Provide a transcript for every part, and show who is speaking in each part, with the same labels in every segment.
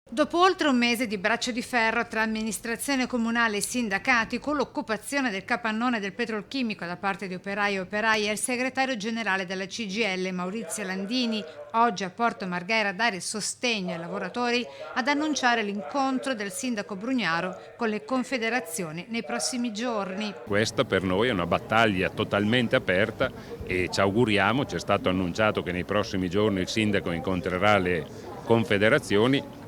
Speaker 1: Dopo oltre un mese di braccio di ferro tra amministrazione comunale e sindacati, con l'occupazione del capannone del petrolchimico da parte di operai e operaie, il segretario generale della CGIL, Maurizio Landini, oggi a Porto Marghera a dare sostegno ai lavoratori, ad annunciare l'incontro del sindaco Brugnaro con le confederazioni nei prossimi giorni.
Speaker 2: Questa per noi è una battaglia totalmente aperta e ci auguriamo, ci è stato annunciato che nei prossimi giorni il sindaco incontrerà le confederazioni.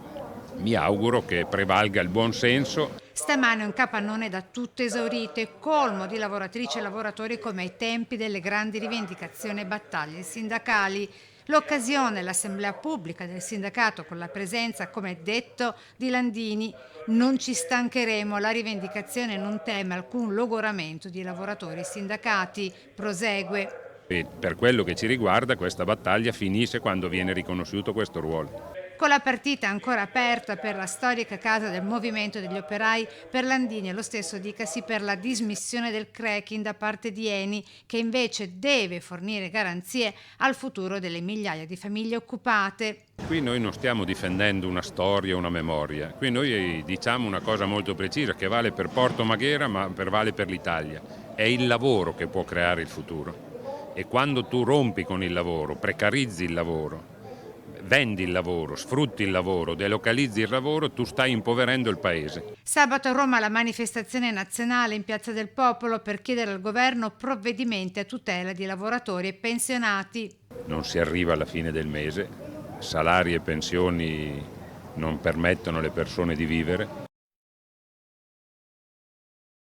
Speaker 2: Mi auguro che prevalga il buon senso.
Speaker 1: Stamane un capannone da tutto esaurito e colmo di lavoratrici e lavoratori come ai tempi delle grandi rivendicazioni e battaglie sindacali. L'occasione, l'assemblea pubblica del sindacato con la presenza, come detto, di Landini. Non ci stancheremo, la rivendicazione non teme alcun logoramento di lavoratori e sindacati. Prosegue.
Speaker 2: E per quello che ci riguarda questa battaglia finisce quando viene riconosciuto questo ruolo.
Speaker 1: Con la partita ancora aperta per la storica casa del movimento degli operai, per Landini e lo stesso dicasi per la dismissione del cracking da parte di Eni, che invece deve fornire garanzie al futuro delle migliaia di famiglie occupate.
Speaker 2: Qui noi non stiamo difendendo una storia o una memoria, qui noi diciamo una cosa molto precisa che vale per Porto Marghera ma vale per l'Italia. È il lavoro che può creare il futuro e quando tu rompi con il lavoro, precarizzi il lavoro, vendi il lavoro, sfrutti il lavoro, delocalizzi il lavoro, tu stai impoverendo il paese.
Speaker 1: Sabato a Roma la manifestazione nazionale in Piazza del Popolo per chiedere al governo provvedimenti a tutela di lavoratori e pensionati.
Speaker 2: Non si arriva alla fine del mese, salari e pensioni non permettono alle persone di vivere.